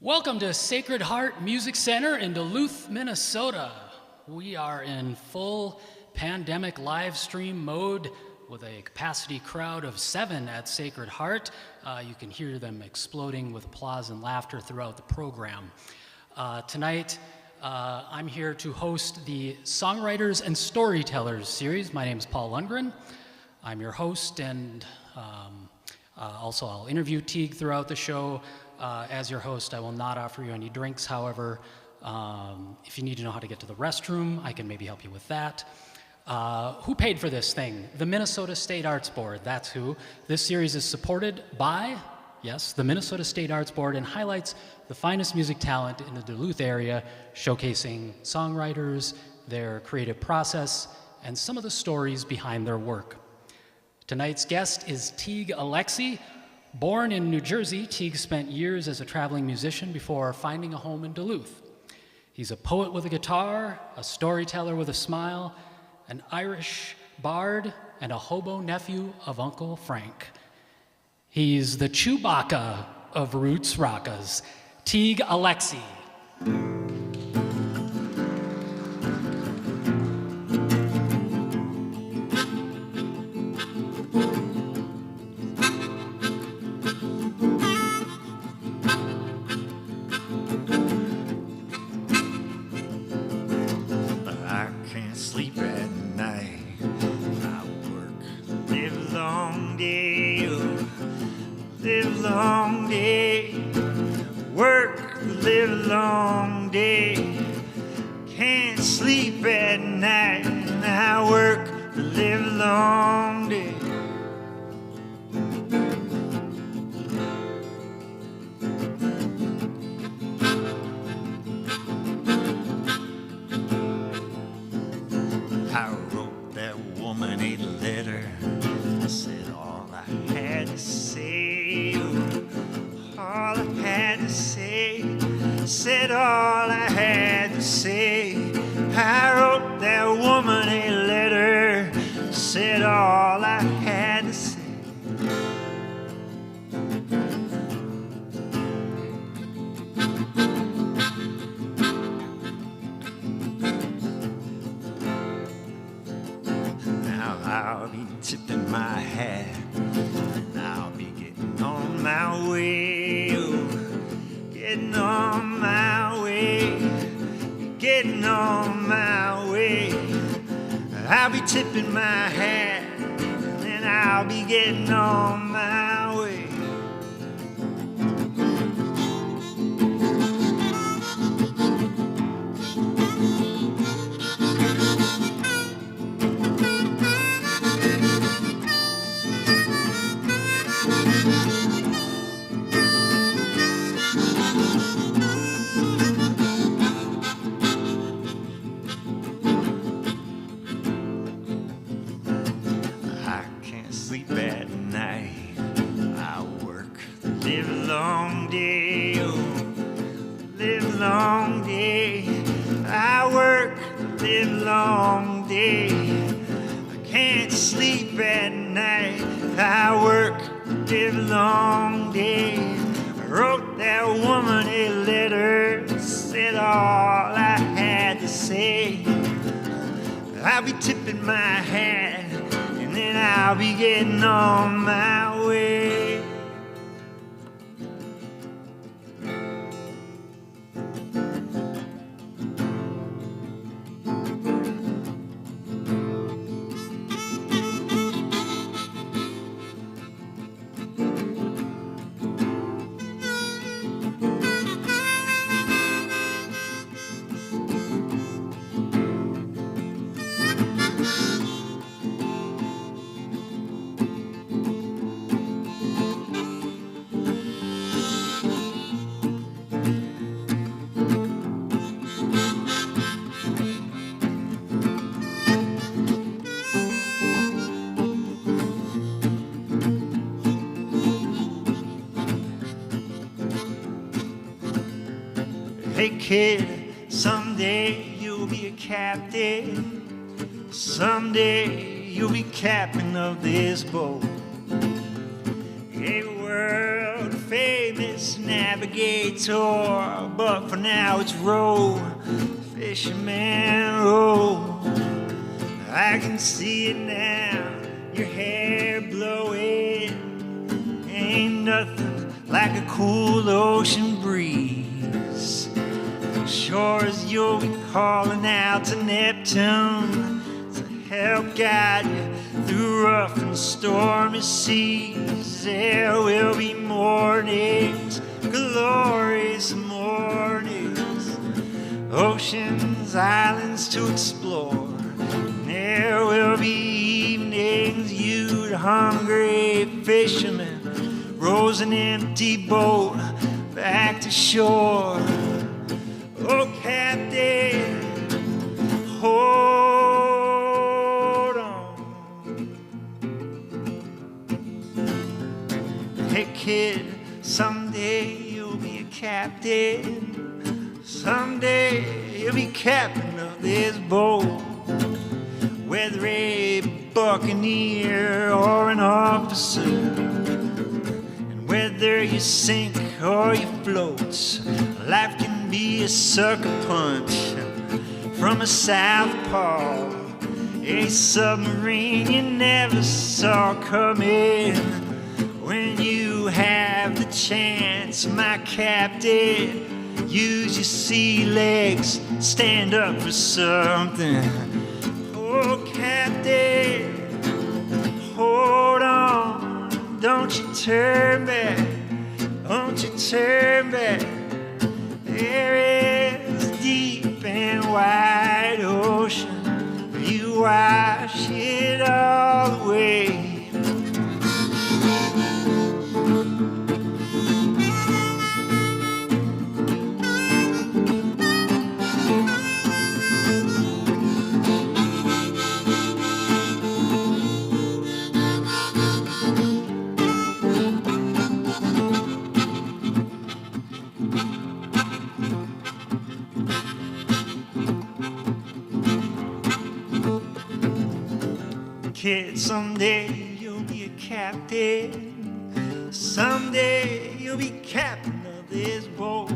Welcome to Sacred Heart Music Center in Duluth, Minnesota. We are in full pandemic live stream mode with a capacity crowd of 7 at Sacred Heart. You can hear them exploding with applause and laughter throughout the program. Tonight, I'm here to host the Songwriters and Storytellers Series. My name is Paul Lundgren. I'm your host, and also I'll interview Teague throughout the show. As your host, I will not offer you any drinks. However, if you need to know how to get to the restroom, I can maybe help you with that. Who paid for this thing? The Minnesota State Arts Board, that's who. This series is supported by, yes, the Minnesota State Arts Board, and highlights the finest music talent in the Duluth area, showcasing songwriters, their creative process, and some of the stories behind their work. Tonight's guest is Teague Alexy. Born in New Jersey, Teague spent years as a traveling musician before finding a home in Duluth. He's a poet with a guitar, a storyteller with a smile, an Irish bard, and a hobo nephew of Uncle Frank. He's the Chewbacca of roots rockas, Teague Alexy. Tipping my hat, and I'll be getting on my way. I'll be tipping my hat, and then I'll be getting on my way. Hey kid, someday you'll be a captain. Someday you'll be captain of this boat. A world famous it's navigator, but for now it's row, fisherman row. I can see it now, your hair blowing. Ain't nothing like a cool ocean breeze. Sure as you'll be calling out to Neptune to help guide you through rough and stormy seas. There will be mornings, glorious mornings, oceans, islands to explore. There will be evenings, you hungry fisherman, rows an empty boat back to shore. Oh, Captain, hold on. Hey, kid, someday you'll be a captain. Someday you'll be captain of this boat. Whether a buccaneer or an officer, and whether you sink or you float, life can be a sucker punch from a southpaw, a submarine you never saw coming. When you have the chance, my captain, use your sea legs, stand up for something. Oh, Captain, hold on, don't you turn back, don't you turn back. There is a deep and wide ocean, you wash it all away. Kid, someday you'll be a captain. Someday you'll be captain of this boat.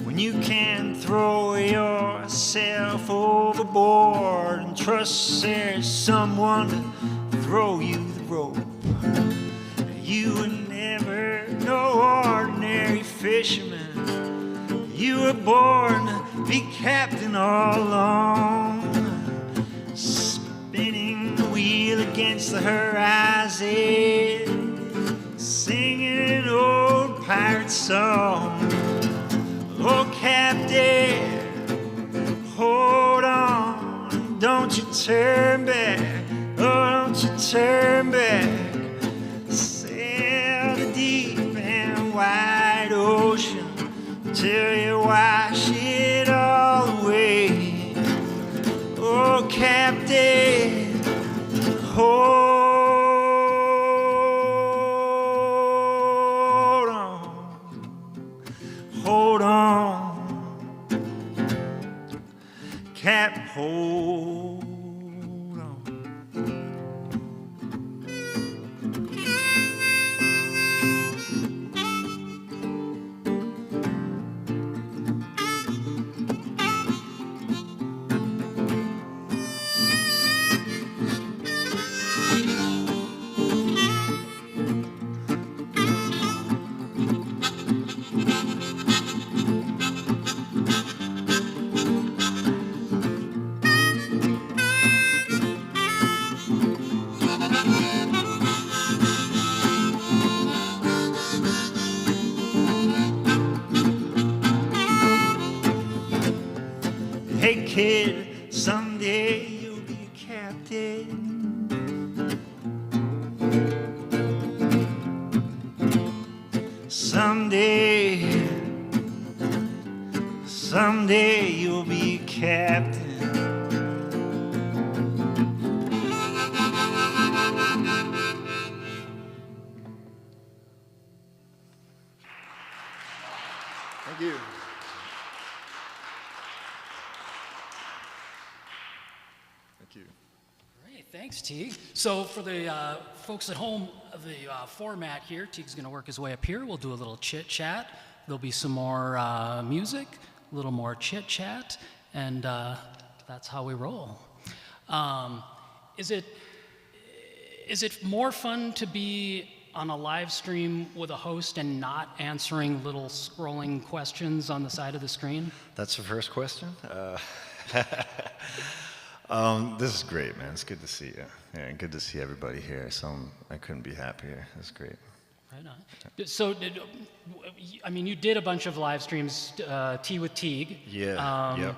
When you can throw yourself overboard and trust there's someone to throw you the rope. You were never no ordinary fisherman. You were born to be captain all along. Spinning the wheel against the horizon, singing an old pirate song. Oh, Captain, hold on, don't you turn back, oh, don't you turn back. Sail the deep and wide ocean till you wash it all away. Oh, Captain, hold on, Cap, hold on. Hey, kid, someday you'll be a captain. Someday you'll be a captain. Thank you. Thank you. Great, thanks, Teague. So for the folks at home, the format here, Teague's going to work his way up here. We'll do a little chit-chat. There'll be some more music, a little more chit-chat, and that's how we roll. Is it more fun to be on a live stream with a host and not answering little scrolling questions on the side of the screen? That's the first question? This is great, man. It's good to see you. Yeah, and good to see everybody here. So I couldn't be happier. It's great. Right on. So, you did a bunch of live streams, Tea with Teague. Yeah, yep.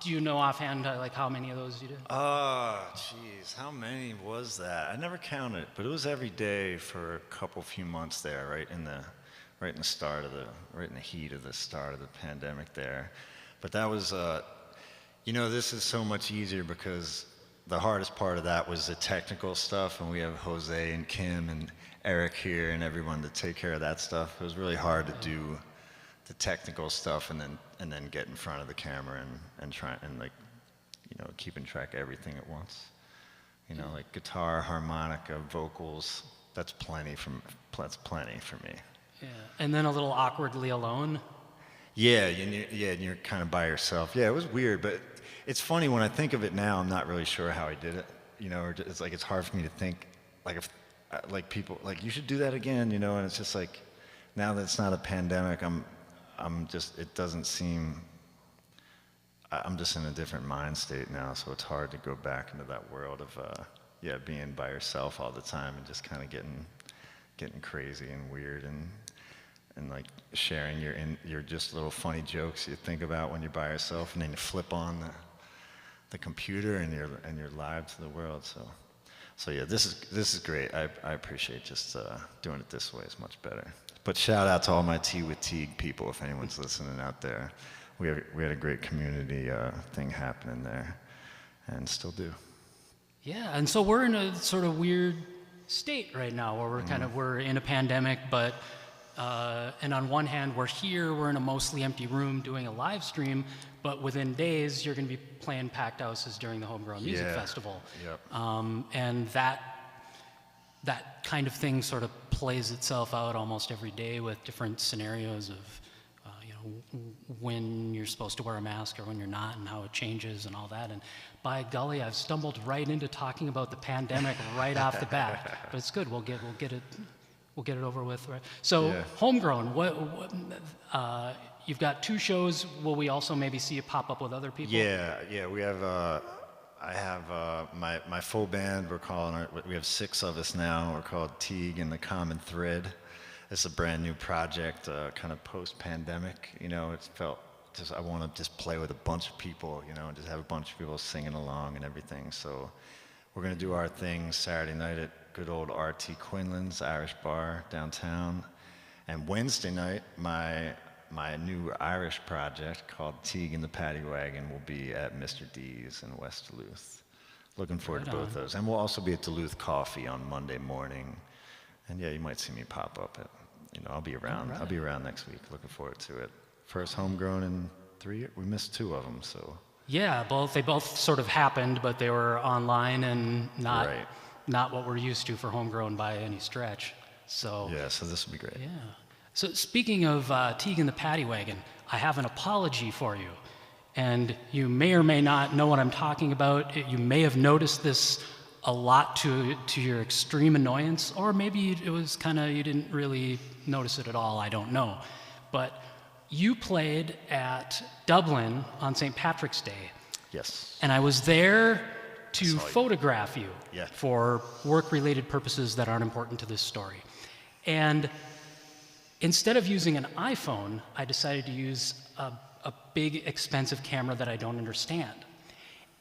Do you know offhand, how many of those you did? Oh, jeez, how many was that? I never counted, but it was every day for a few months there, right in the heat of the start of the pandemic there. But that was, this is so much easier because the hardest part of that was the technical stuff, and we have Jose and Kim and Eric here and everyone to take care of that stuff. It was really hard to do the technical stuff and then get in front of the camera and try and keeping track of everything at once. Like guitar, harmonica, vocals. That's plenty for me. Yeah, and then a little awkwardly alone. Yeah, and you're kind of by yourself. Yeah, it was weird, but it's funny when I think of it now. I'm not really sure how I did it. Or it's hard for me to think if people you should do that again. And it's just like now that it's not a pandemic, I'm just in a different mind state now, so it's hard to go back into that world of being by yourself all the time and just kind of getting crazy and weird and like sharing your just little funny jokes you think about when you're by yourself, and then you flip on the computer and you're live to the world. So yeah, this is great. I appreciate just doing it this way. It's much better. But shout out to all my Tea with Teague people, if anyone's listening out there. We had a great community thing happening there, and still do. Yeah, and so we're in a sort of weird state right now, where we're in a pandemic, but and on one hand we're in a mostly empty room doing a live stream, but within days you're going to be playing packed houses during the Homegrown Music Festival. Yep. And that kind of thing sort of plays itself out almost every day with different scenarios of when you're supposed to wear a mask or when you're not, and how it changes and all that. And by golly, I've stumbled right into talking about the pandemic right off the bat. But it's good. We'll get it over with. Right? So Homegrown, what you've got 2 shows. Will we also maybe see you pop up with other people? Yeah. We have. I have my full band. We have 6 of us now. We're called Teague and the Common Thread. It's a brand new project, kind of post-pandemic. It felt I want to just play with a bunch of people, and just have a bunch of people singing along and everything. So we're gonna do our thing Saturday night at good old RT Quinlan's Irish Bar downtown, and Wednesday night my new Irish project called Teague and the Paddy Wagon will be at Mr. D's in West Duluth. Looking forward to both those. And we'll also be at Duluth Coffee on Monday morning. And yeah, you might see me pop up at, I'll be around. Right. I'll be around next week. Looking forward to it. First Homegrown in 3 years. We missed 2 of them, so. Yeah, they both sort of happened, but they were online and not what we're used to for Homegrown by any stretch. So. Yeah, so this will be great. Yeah. So speaking of Teague and the Paddy Wagon, I have an apology for you. And you may or may not know what I'm talking about. You may have noticed this a lot to your extreme annoyance, or maybe it was you didn't really notice it at all, I don't know. But you played at Dublin on St. Patrick's Day. Yes. And I was there to photograph you yeah. for work-related purposes that aren't important to this story. And instead of using an iPhone, I decided to use a big, expensive camera that I don't understand.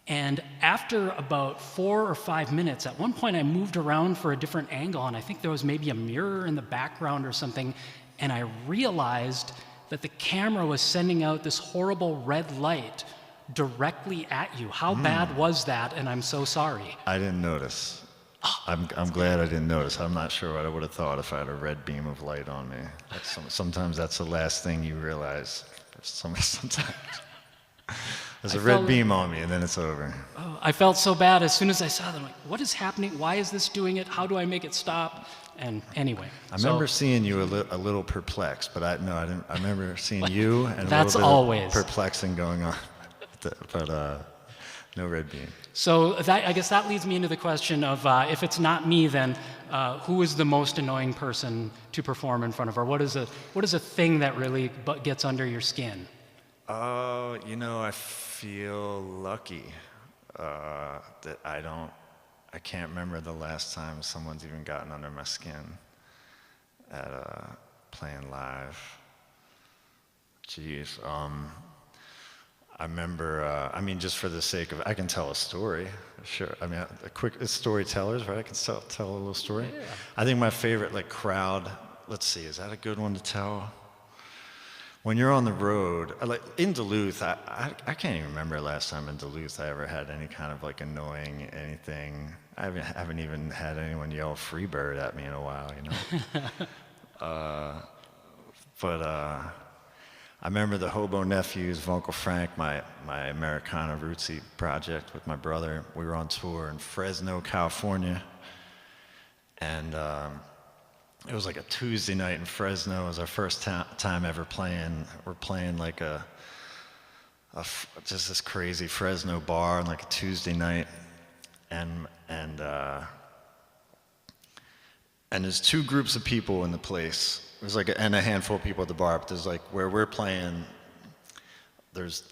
And after about 4 or 5 minutes, at one point I moved around for a different angle, and I think there was maybe a mirror in the background or something, and I realized that the camera was sending out this horrible red light directly at you. How bad was that? And I'm so sorry. I didn't notice. I'm glad I didn't notice. I'm not sure what I would have thought if I had a red beam of light on me. Sometimes that's the last thing you realize. Sometimes. There's a red beam on me, and then it's over. Oh, I felt so bad as soon as I saw them. Like, what is happening? Why is this doing it? How do I make it stop? And anyway. I remember seeing you a little perplexed, but I didn't. I remember seeing you and That's a little bit always of perplexing going on, but no red beam. So I guess that leads me into the question of if it's not me, then who is the most annoying person to perform in front of, or what is a thing that really gets under your skin? Oh, I feel lucky that I can't remember the last time someone's even gotten under my skin at playing live. Jeez. I remember, just for the sake of, I can tell a story, sure. It's Storytellers, right? I can tell a little story. Yeah. I think my favorite, crowd, let's see, is that a good one to tell? When you're on the road, in Duluth, I can't even remember the last time in Duluth I ever had any kind of annoying anything. I haven't even had anyone yell "Freebird" at me in a while, But I remember the Hobo Nephews of Uncle Frank, my Americana Rootsy project with my brother. We were on tour in Fresno, California, and it was a Tuesday night in Fresno. It was our first time ever playing. We're playing just this crazy Fresno bar on a Tuesday night, and there's two groups of people in the place. There's and a handful of people at the bar, but there's where we're playing, there's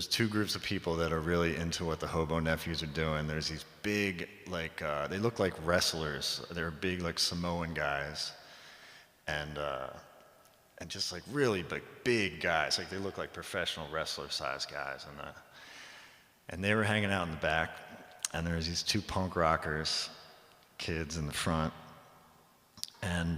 two groups of people that are really into what the Hobo Nephews are doing. There's these big, they look like wrestlers. They're big, Samoan guys. And just really big guys. They look like professional wrestler-sized guys. And they were hanging out in the back, and there was these two punk rockers, kids in the front. And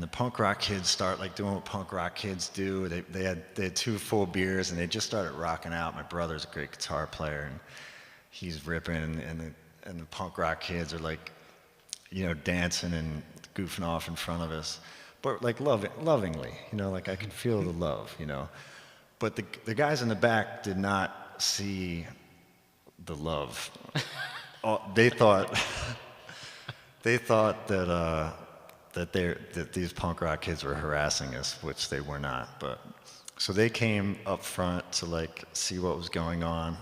the punk rock kids start doing what punk rock kids do. They had two full beers, and they just started rocking out. My brother's a great guitar player, and he's ripping, and the punk rock kids are dancing and goofing off in front of us, but lovingly, I could feel the love, But the guys in the back did not see the love. They thought that these punk rock kids were harassing us, which they were not. But so they came up front to see what was going on,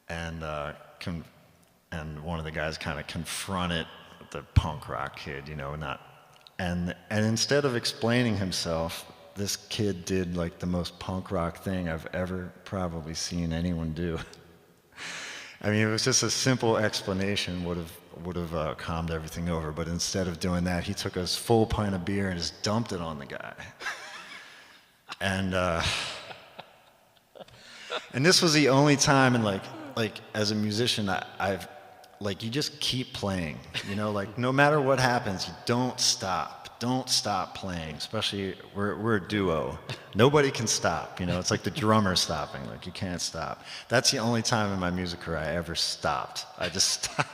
and one of the guys kind of confronted the punk rock kid, and instead of explaining himself, this kid did the most punk rock thing I've ever probably seen anyone do. It was just a simple explanation would have calmed everything over, but instead of doing that, he took his full pint of beer and just dumped it on the guy. And this was the only time, as a musician, I've you just keep playing, no matter what happens, you don't stop playing, especially we're a duo. Nobody can stop, it's like the drummer stopping, you can't stop. That's the only time in my music career I ever stopped. I just stopped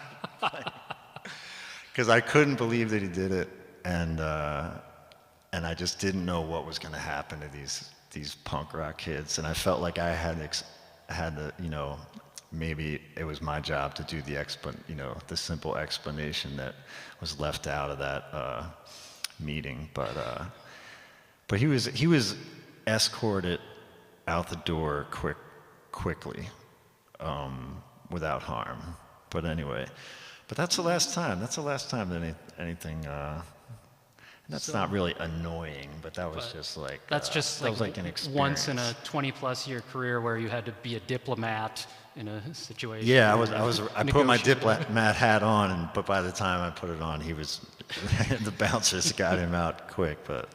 because I couldn't believe that he did it, and I just didn't know what was going to happen to these punk rock kids, and I felt like I had the maybe it was my job to do the simple explanation that was left out of that meeting. But he was escorted out the door quickly, without harm. But anyway, that's the last time. That's the last time that anything. That's not really annoying, but that was just that's just that was an experience. Once in a 20+ year career where you had to be a diplomat in a situation. Yeah, I put my diplomat hat on, but by the time I put it on, the bouncers got him out quick, but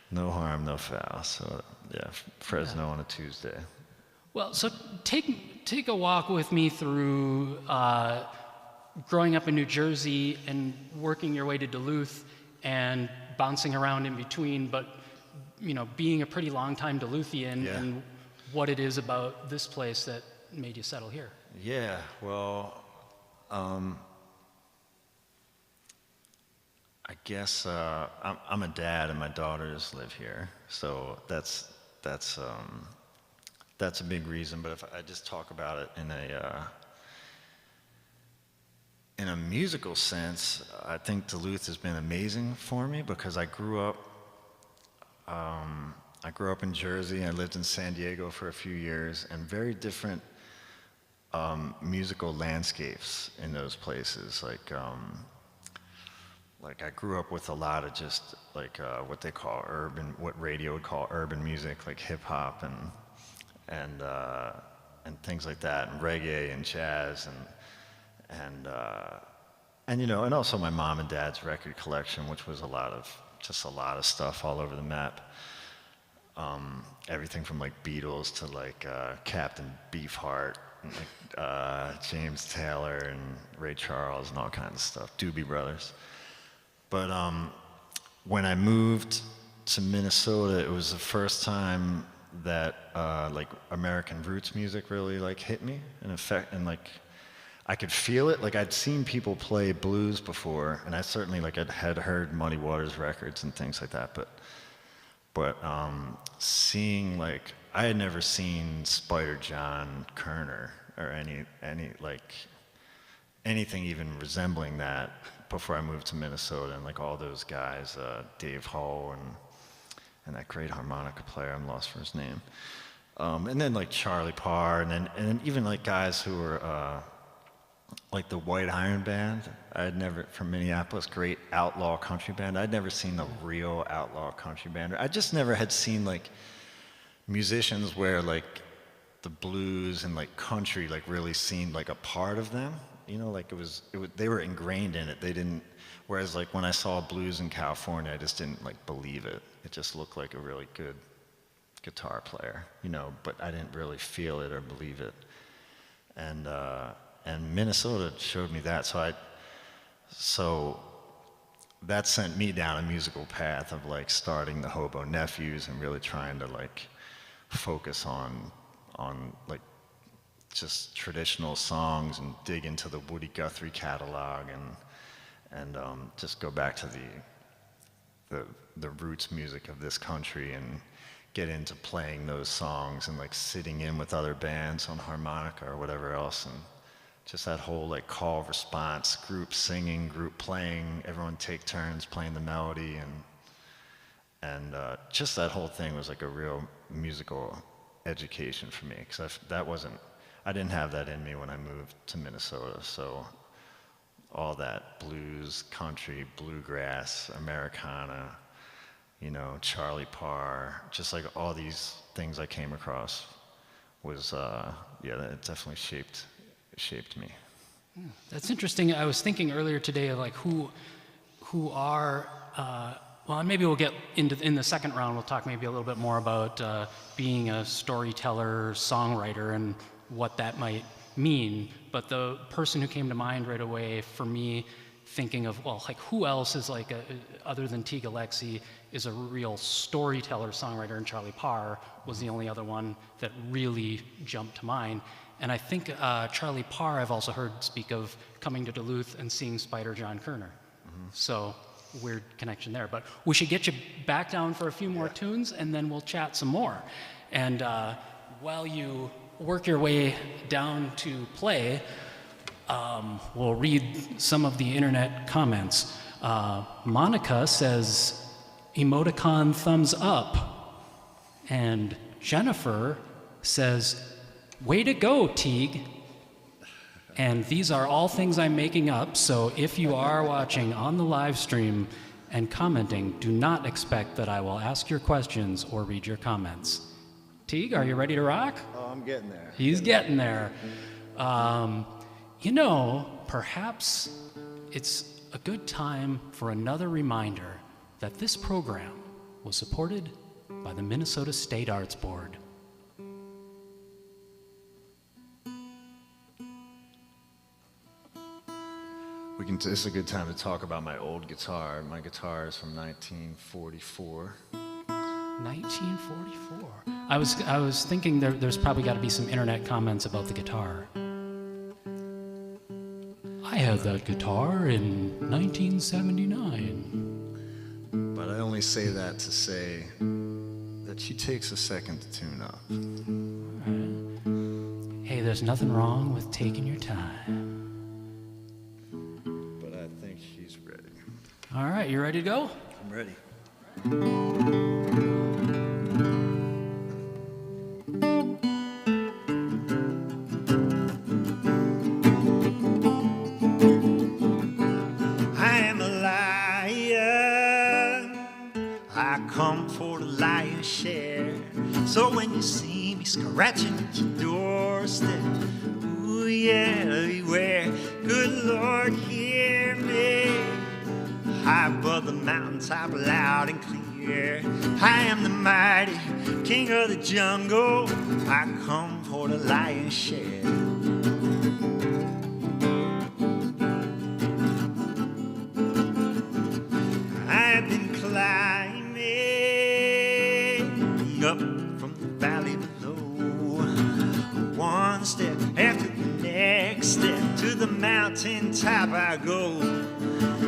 no harm, no foul. So yeah, Fresno on a Tuesday. Well, so take a walk with me through growing up in New Jersey and working your way to Duluth and bouncing around in between, but being a pretty long time Duluthian, and what it is about this place that made you settle here. Yeah, well, I guess I'm a dad and my daughters live here, so that's that's a big reason. But if I just talk about it in a musical sense, I think Duluth has been amazing for me because I grew up in Jersey. I lived in San Diego for a few years, and very different musical landscapes in those places. Like I grew up with a lot of just like what they call what radio would call urban music, like hip-hop and things like that, and reggae and jazz and you know, and also my mom and dad's record collection, which was a lot of stuff all over the map. Everything from like Beatles to like Captain Beefheart, and like James Taylor and Ray Charles and all kinds of stuff, Doobie Brothers. But when I moved to Minnesota, it was the first time that like American roots music really like hit me and like I could feel it. Like I'd seen people play blues before, and I certainly like had heard Muddy Waters records and things like that. But seeing like I had never seen Spider John Kerner or anything even resembling that before I moved to Minnesota, and like all those guys, Dave Hull and that great harmonica player, I'm lost for his name, and then like Charlie Parr, and then even like guys who were like the White Iron Band. From Minneapolis, great outlaw country band. I'd never seen a real outlaw country band. I just never had seen like musicians where like the blues and like country like really seemed like a part of them. You know, like it was they were ingrained in it. They didn't. Whereas like when I saw blues in California, I just didn't like believe it. It just looked like a really good guitar player, you know. But I didn't really feel it or believe it. And Minnesota showed me that. So that sent me down a musical path of like starting the Hobo Nephews and really trying to like focus on like just traditional songs and dig into the Woody Guthrie catalog and just go back to the roots music of this country and get into playing those songs and like sitting in with other bands on harmonica or whatever else, and just that whole like call response, group singing, group playing, everyone take turns playing the melody, and just that whole thing was like a real musical education for me, because I didn't have that in me when I moved to Minnesota. So all that blues, country, bluegrass, Americana, you know, Charlie Parr, just like all these things I came across was it definitely shaped me. That's interesting. I was thinking earlier today of like who are well, and maybe we'll get in the second round. We'll talk maybe a little bit more about being a storyteller, songwriter, and what that might mean. But the person who came to mind right away for me, thinking of well, like who else is like other than Teague Alexy is a real storyteller, songwriter, and Charlie Parr was the only other one that really jumped to mind. And I think Charlie Parr I've also heard speak of coming to Duluth and seeing Spider John Kerner. Mm-hmm. So weird connection there. But we should get you back down for a few more tunes, and then we'll chat some more. And while you work your way down to play, we'll read some of the internet comments. Monica says, emoticon thumbs up. And Jennifer says, way to go, Teague. And these are all things I'm making up, so if you are watching on the live stream and commenting, do not expect that I will ask your questions or read your comments. Teague, are you ready to rock? Oh, I'm getting there. He's getting there. You know, perhaps it's a good time for another reminder that this program was supported by the Minnesota State Arts Board. This is a good time to talk about my old guitar. My guitar is from 1944. 1944. I was thinking there's probably got to be some internet comments about the guitar. I had that guitar in 1979. But I only say that to say that she takes a second to tune up. All right. Hey, there's nothing wrong with taking your time. But I think she's ready. All right, you ready to go? I'm ready. I am a lion. I come for the lion's share. So when you see me scratching at your doorstep, ooh yeah, beware. Good Lord, hear me. High above the mountaintop, loud and clear. I am the mighty king of the jungle. I come for the lion's share. I've been climbing up from the valley below, one step after the next step, to the mountain top I go.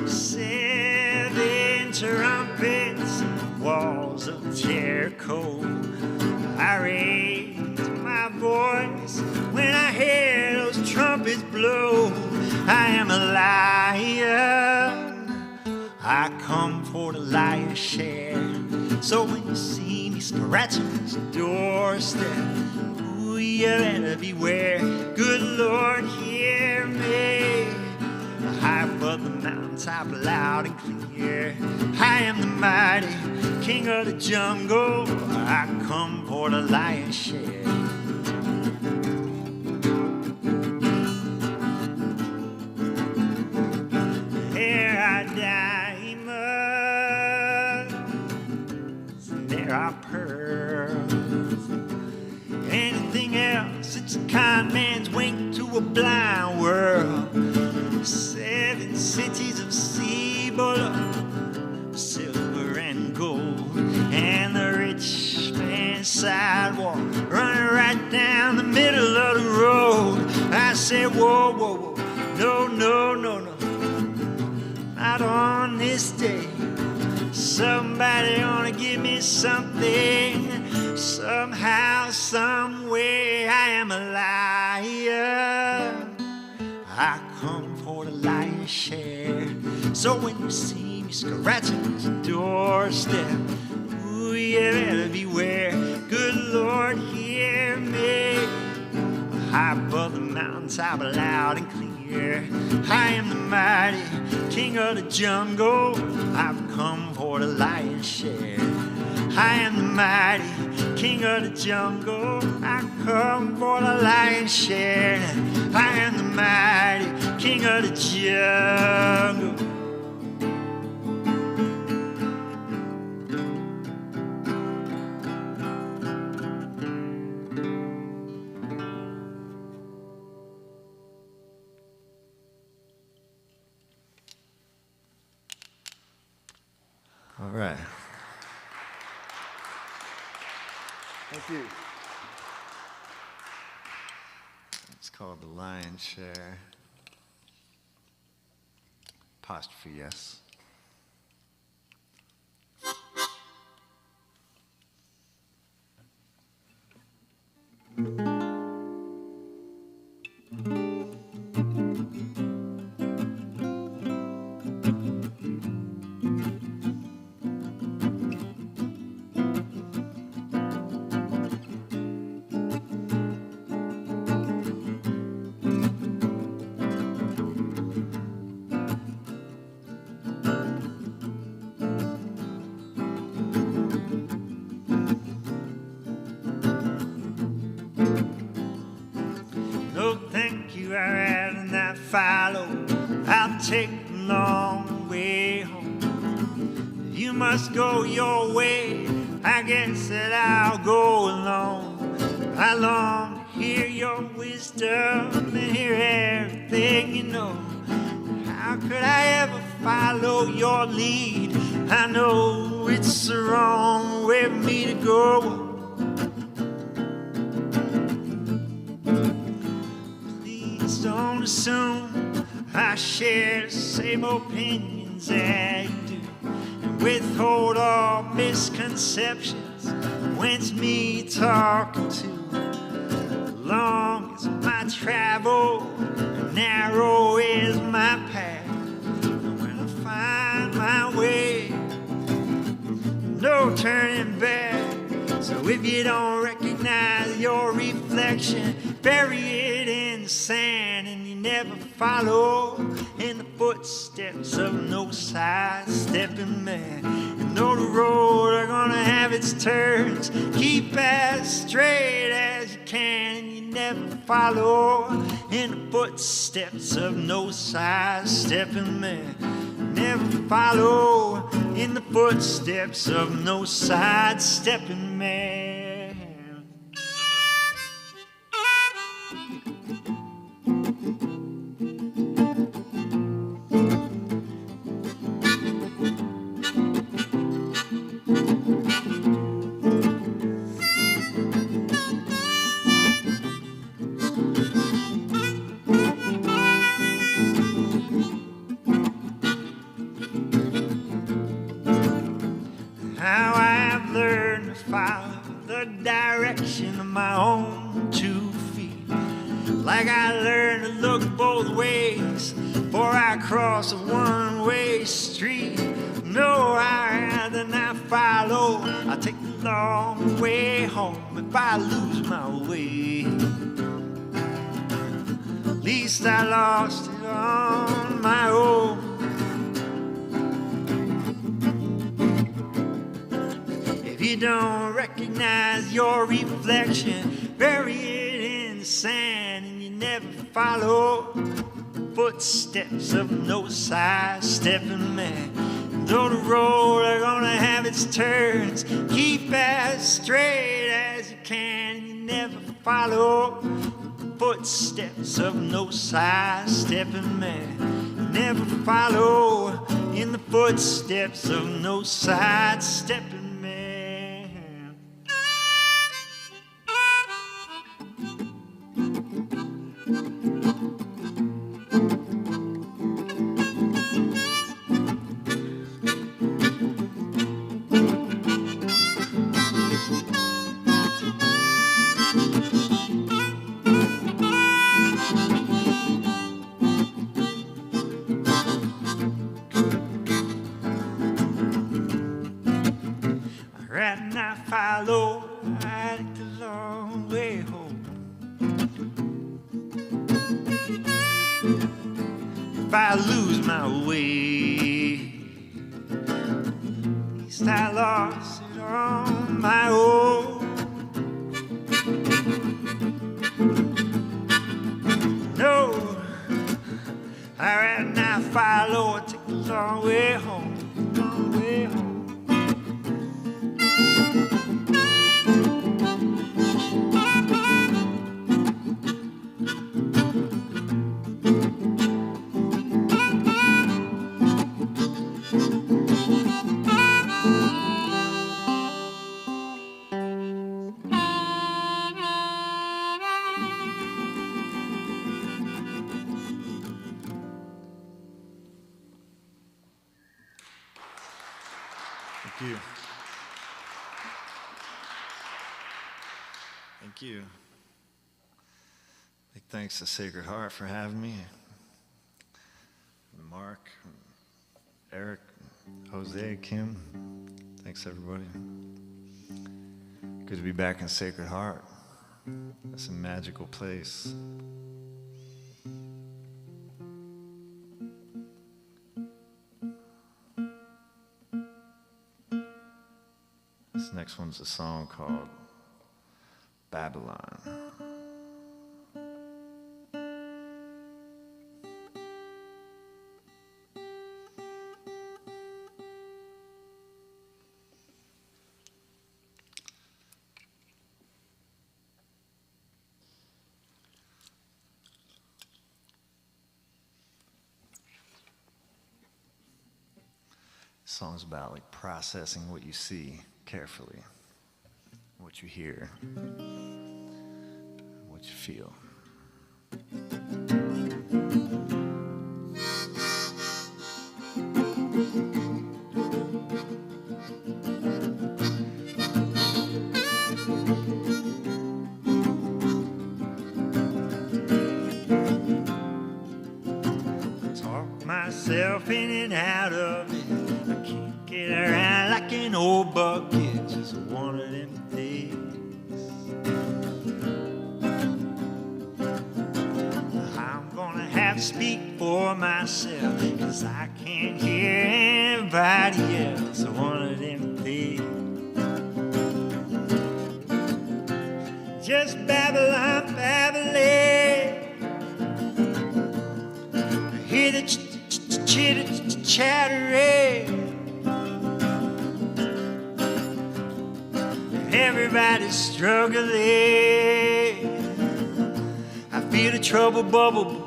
7 trumpets, walls of Jericho. I raised my voice when I hear those trumpets blow. I am a lion. I come for the lion's share. So when you see me scratching at your doorstep, ooh, you better beware. Good Lord, hear me. High above the mountaintop, loud and clear. I am the mighty king of the jungle. I come for the lion's share. There are diamonds, and there are pearls. Anything else, it's a con man's wink to a blind world. 7 cities of sea below, silver and gold, and the rich man's sidewalk running right down the middle of the road. I said, whoa, whoa, whoa, no, no, no, no, not on this day. Somebody ought to give me something, somehow, some way. I am a lion. I come for the lion's share. So when you see me scratching at your doorstep, ooh, you better beware. Good Lord, hear me. High above the mountaintop, loud and clear. I am the mighty king of the jungle. I've come for the lion's share. I am the mighty king of the jungle. I come for the lion's share. I am the mighty king of the jungle. All right. Thank you. It's called the lion's share. Apostrophe S. No, thank you, I'd rather not follow. I'll take the long way home. You must go your way, I guess that I'll go alone. I long to hear your wisdom and hear everything you know. How could I ever follow your lead? I know it's the wrong way for me to go. Don't assume I share the same opinions that you do, and withhold all misconceptions when it's me talking to. As long as my I travel, narrow is my path. When I find my way, no turning back. So if you don't recognize your reflection, bury it in the sand, and you never follow in the footsteps of no sidestepping man. You know the road are gonna have its turns. Keep as straight as you can, and you never follow in the footsteps of no sidestepping man. Never follow in the footsteps of no sidestepping man. How I've learned to follow the direction of my own 2 feet. Like I learned to look both ways before I cross a one-way street. No, I'd rather not follow. I'll take the long way home if I lose my way. At least I lost it on my own. If you don't recognize your reflection, bury it in the sand, and you never follow footsteps of no sidestepping man. Though the road are gonna have its turns, keep as straight as you can, and you never follow footsteps of no sidestepping man. Never follow in the footsteps of no sidestepping man. Right now follow, I take the long way home. If I lose my way, at least I lost it on my own. No, I right now follow, I take the long way home, long way home. Thank you. Thank you. Big thanks to Sacred Heart for having me. Mark, Eric, Jose, Kim. Thanks, everybody. Good to be back in Sacred Heart. That's a magical place. This next one's a song called Babylon. This song's about like processing what you see carefully, what you hear, what you feel. myself in and out of it. I can't get around like an old bucket, just one of them days. I'm gonna have to speak for myself, 'cause I can't hear anybody else. One of them days. Just Babylon, babbling. I hear the chitter chattering. Everybody's struggling. I feel the trouble bubbling.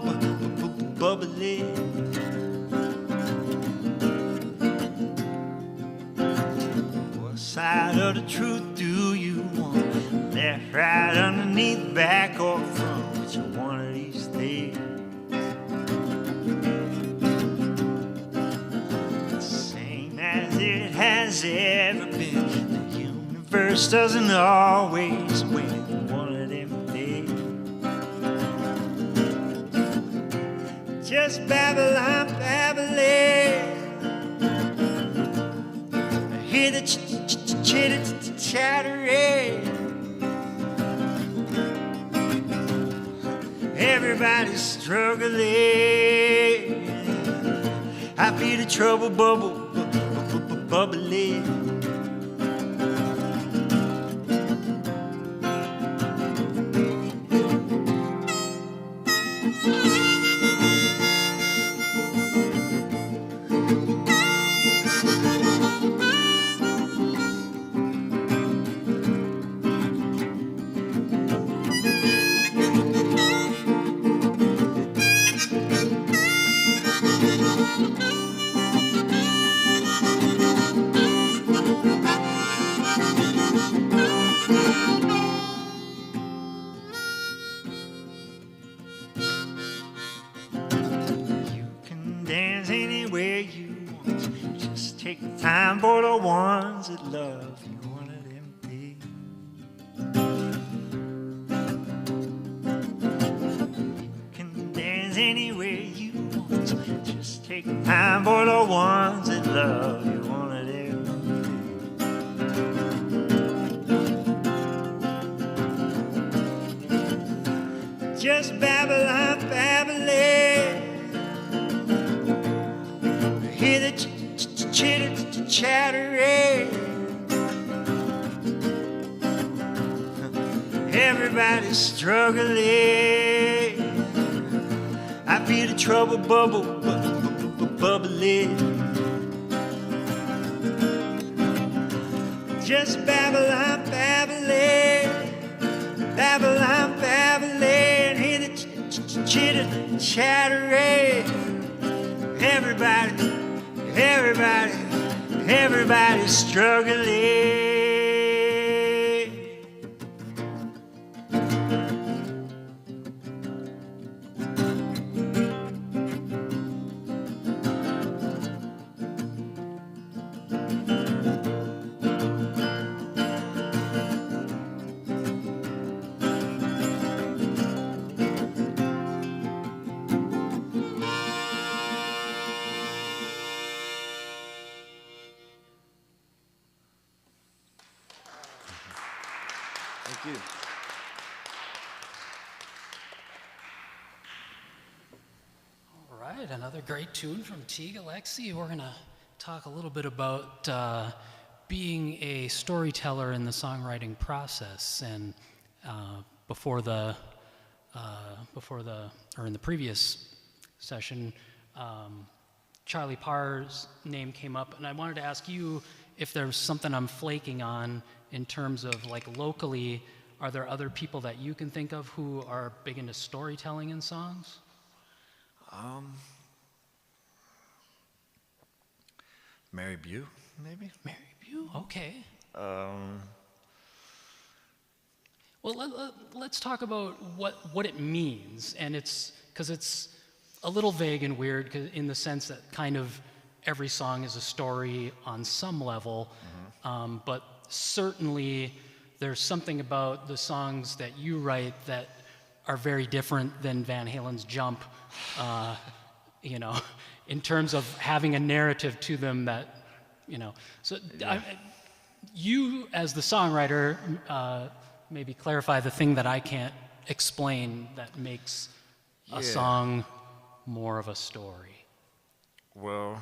What side of the truth do you want? Left, right, underneath, back, or front? Which one of these days? The same as it has ever been. The universe doesn't always win. One of them days. Just Babylon, babbling. I hear the chitter chattering. Everybody's struggling. I feel the trouble bubbling. Take the time for the ones that love you. One of them days. You can dance anywhere you want. Just take the time for the ones that love you. One of them days. Just Babylon, babbling. Hear the chitter chattering. Everybody's struggling. I feel the trouble bubbling. Just Babylon, babbling. Babylon, babbling. Hear the chitter chattering. Everybody's struggling. Thank you. All right, another great tune from Teague Alexy. We're going to talk a little bit about being a storyteller in the songwriting process. And in the previous session, Charlie Parr's name came up, and I wanted to ask you if there's something I'm flaking on in terms of, like, locally, are there other people that you can think of who are big into storytelling in songs? Mary Bew, maybe? Mary Bew, okay. Well, let's talk about what it means, and it's because it's a little vague and weird in the sense that kind of every song is a story on some level, but certainly there's something about the songs that you write that are very different than Van Halen's Jump, you know, in terms of having a narrative to them that, you know. So you, as the songwriter, maybe clarify the thing that I can't explain that makes a song more of a story. Well,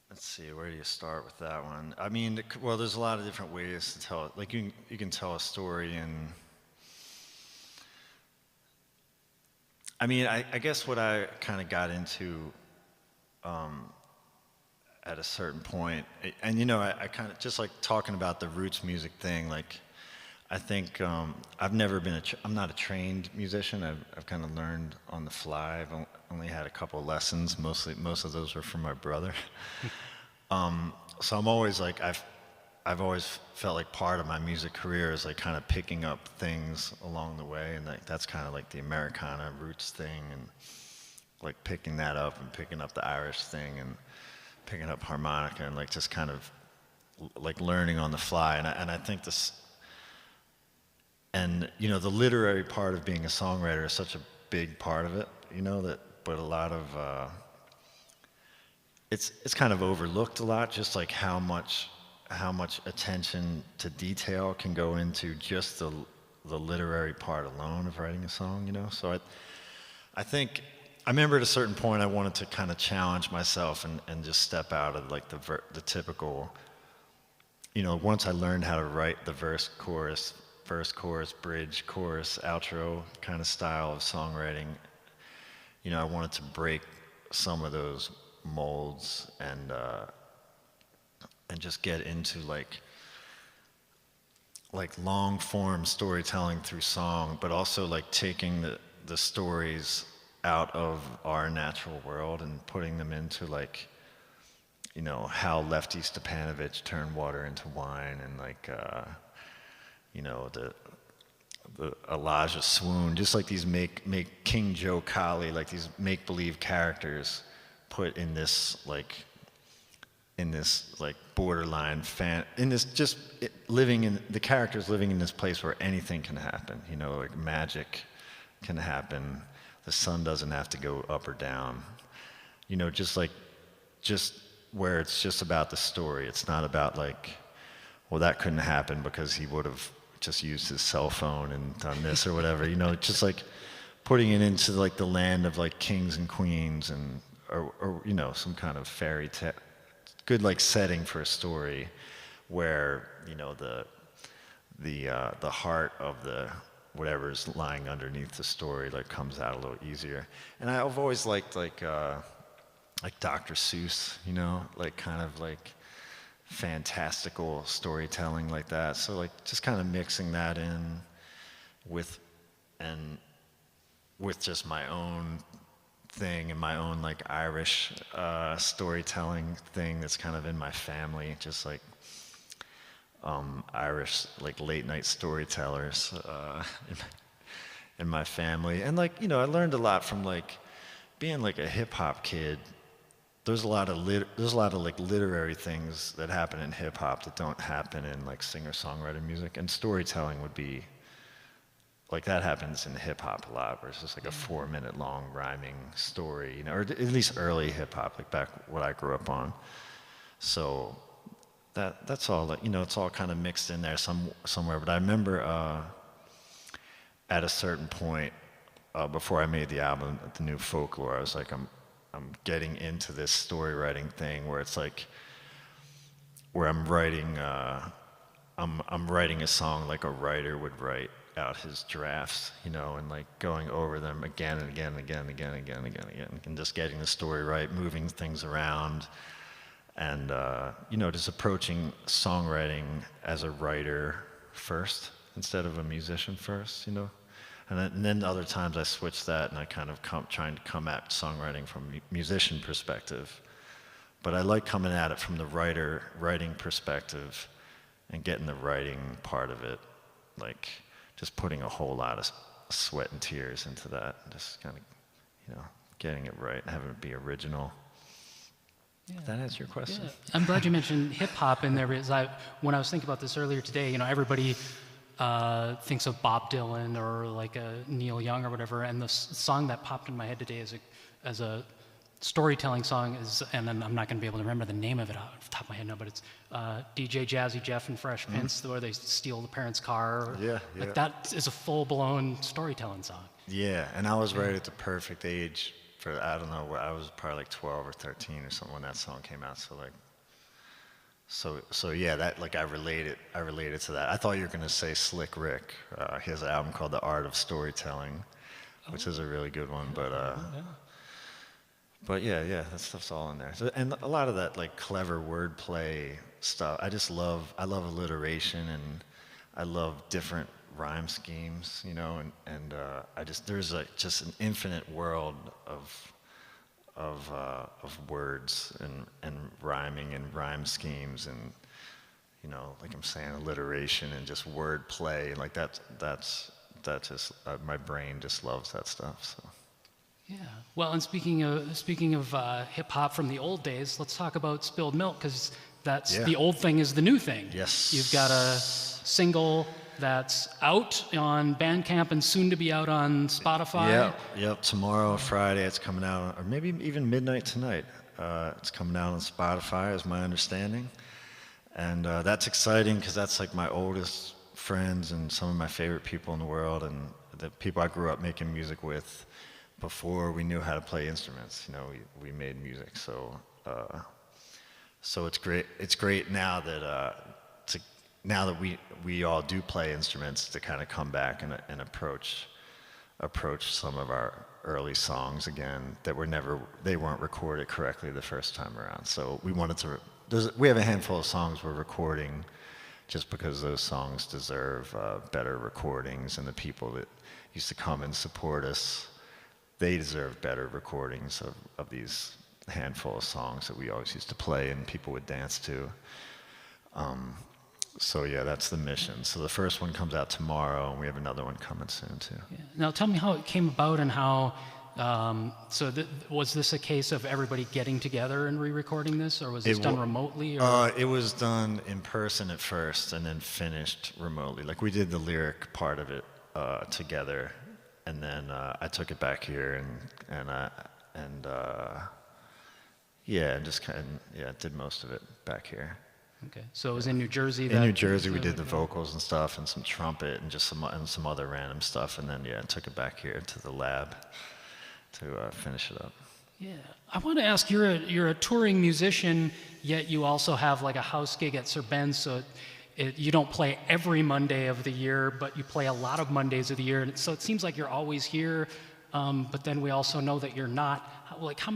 let's see, where do you start with that one? I mean, well, there's a lot of different ways to tell it. Like you can tell a story in, I mean, I guess what I kind of got into at a certain point, and you know, I kind of, just like talking about the roots music thing, like, I think I've never been I'm not a trained musician. I've kind of learned on the fly. I've only had a couple of lessons. Most of those were from my brother. So I'm always like, I've always felt like part of my music career is like kind of picking up things along the way, and like that's kind of like the Americana roots thing, and like picking that up and picking up the Irish thing and picking up harmonica and like just kind of like learning on the fly. And I think this. And, you know, the literary part of being a songwriter is such a big part of it, you know, but a lot of, it's kind of overlooked a lot, just like how much attention to detail can go into just the literary part alone of writing a song, you know? So I think, I remember at a certain point I wanted to kind of challenge myself and just step out of like the typical, you know, once I learned how to write the verse, chorus, bridge, chorus, outro kind of style of songwriting, you know, I wanted to break some of those molds and just get into like long form storytelling through song, but also like taking the stories out of our natural world and putting them into like, you know, how Lefty Stepanovich turned water into wine, and like you know, the Elijah Swoon, just like these make King Joe Collie, like these make-believe characters put in this like borderline in this just the characters living in this place where anything can happen, you know, like magic can happen, the sun doesn't have to go up or down, you know, just where it's just about the story. It's not about like, well, that couldn't happen because he would have just used his cell phone and done this or whatever, you know, just like putting it into like the land of like kings and queens and or you know, some kind of fairy tale, good like setting for a story where, you know, the heart of the whatever's lying underneath the story like comes out a little easier. And I've always liked like Dr. Seuss, you know, like kind of like fantastical storytelling like that. So like just kind of mixing that in with just my own thing and my own like Irish storytelling thing that's kind of in my family, just like Irish like late night storytellers in my family. And like, you know, I learned a lot from like being like a hip hop kid. There's a lot of like literary things that happen in hip hop that don't happen in like singer-songwriter music, and storytelling would be like that happens in hip hop a lot, where it's just like a 4-minute long rhyming story, you know, or at least early hip hop, like back what I grew up on. So that's all that, you know, it's all kind of mixed in there somewhere. But I remember at a certain point before I made the album, the new Folklore, I was like, I'm getting into this story writing thing where it's like, where I'm writing a song like a writer would write out his drafts, you know, and like going over them again and again and again and again and again and again and again, and just getting the story right, moving things around, and you know, just approaching songwriting as a writer first instead of a musician first, you know. And then other times I switch that and I kind of trying to come at songwriting from a musician perspective. But I like coming at it from the writing perspective and getting the writing part of it, like just putting a whole lot of sweat and tears into that, and just kind of, you know, getting it right and having it be original. Yeah. Did that answer your question? Yeah. I'm glad you mentioned hip hop in there, because when I was thinking about this earlier today, you know, everybody thinks of Bob Dylan or like a Neil Young or whatever, and the song that popped in my head today as a storytelling song is, and then I'm not going to be able to remember the name of it off the top of my head now, but it's DJ Jazzy Jeff and Fresh Prince, where they steal the parent's car. Yeah, Like yeah. that is a full-blown storytelling song. Yeah, and I was right at the perfect age for, I don't know, I was probably like 12 or 13 or something when that song came out. So like, so yeah, that like I related to that. I thought you were gonna say Slick Rick. He has an album called The Art of Storytelling, which is a really good one. But yeah, that stuff's all in there. So, and a lot of that like clever wordplay stuff. I love alliteration, and I love different rhyme schemes, you know, and there's like just an infinite world of words and rhyming and rhyme schemes, and you know, like I'm saying, alliteration and just word play, like that's just my brain just loves that stuff. So Yeah. Well, and speaking of hip hop from the old days, let's talk about Spilled Milk, because that's the old thing is the new thing. Yes. You've got a single that's out on Bandcamp and soon to be out on Spotify. Yep. Tomorrow, Friday, it's coming out, or maybe even midnight tonight. It's coming out on Spotify, is my understanding, and that's exciting because that's like my oldest friends and some of my favorite people in the world, and the people I grew up making music with before we knew how to play instruments. You know, we made music, so it's great. It's great now that we all do play instruments to kind of come back and approach some of our early songs again that they weren't recorded correctly the first time around. So we wanted to. We have a handful of songs we're recording just because those songs deserve better recordings, and the people that used to come and support us, they deserve better recordings of these handful of songs that we always used to play and people would dance to. So yeah, that's the mission. So the first one comes out tomorrow, and we have another one coming soon too. Yeah. Now tell me how it came about and how, was this a case of everybody getting together and re-recording this, or was this done remotely? Or? It was done in person at first and then finished remotely. Like we did the lyric part of it together, and then I took it back here and just did most of it back here. Okay, so it was in New Jersey. In New Jersey, we did the vocals and stuff, and some trumpet, and just some other random stuff, and then took it back here to the lab to finish it up. Yeah, I want to ask. You're a touring musician, yet you also have like a house gig at Sir Ben's. So you don't play every Monday of the year, but you play a lot of Mondays of the year. And so it seems like you're always here. But then we also know that you're not. Like how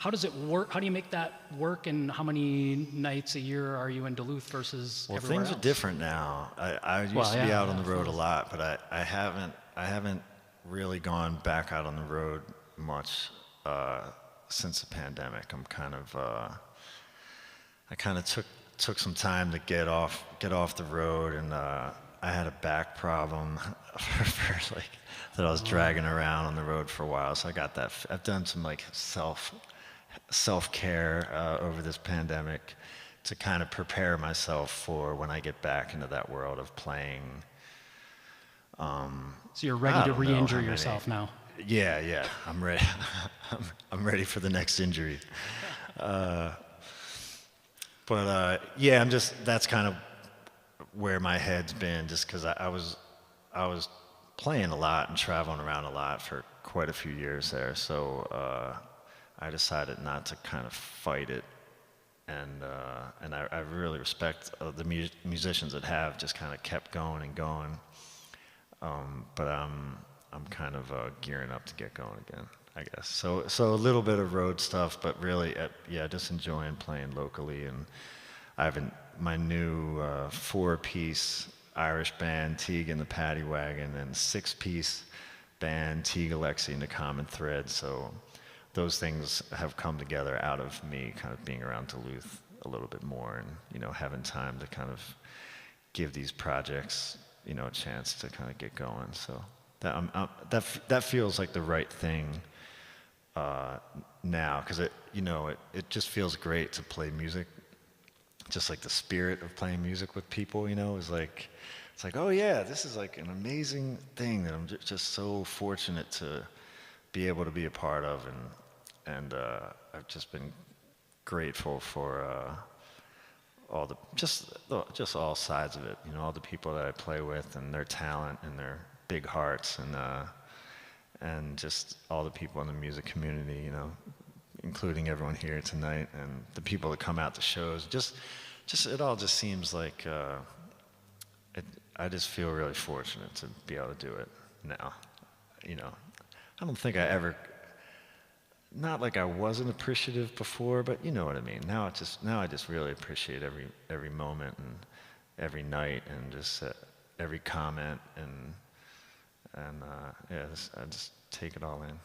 does it work? How do you make that work? And how many nights a year are you in Duluth versus everywhere things else? are different now. I used to be out on the road a lot, but I haven't really gone back out on the road much since the pandemic. I kind of took some time to get off the road, and I had a back problem that I was dragging around on the road for a while. So I got that. I've done some like self-care over this pandemic to kind of prepare myself for when I get back into that world of playing. So you're ready to re-injure yourself now. Yeah, I'm ready. I'm ready for the next injury. That's kind of where my head's been, just because I was playing a lot and traveling around a lot for quite a few years there. So I decided not to kind of fight it, and I really respect the musicians that have just kind of kept going and going. But I'm kind of gearing up to get going again, I guess. So a little bit of road stuff, but really, just enjoying playing locally. And I have my new 4-piece Irish band, Teague and the Paddy Wagon, and 6-piece band, Teague Alexy and the Common Thread. So those things have come together out of me kind of being around Duluth a little bit more, and having time to kind of give these projects a chance to kind of get going. So that feels like the right thing now, because it just feels great to play music. Just like the spirit of playing music with people, is like, it's like, oh yeah, this is like an amazing thing that I'm just so fortunate to be able to be a part of, and I've just been grateful for all the just all sides of it, you know, all the people that I play with and their talent and their big hearts, and just all the people in the music community, you know, including everyone here tonight and the people that come out to shows. Just it all just seems like I just feel really fortunate to be able to do it now. You know, I don't think I ever, not like I wasn't appreciative before, but you know what I mean. Now I just really appreciate every moment and every night and just every comment and yeah, I just take it all in.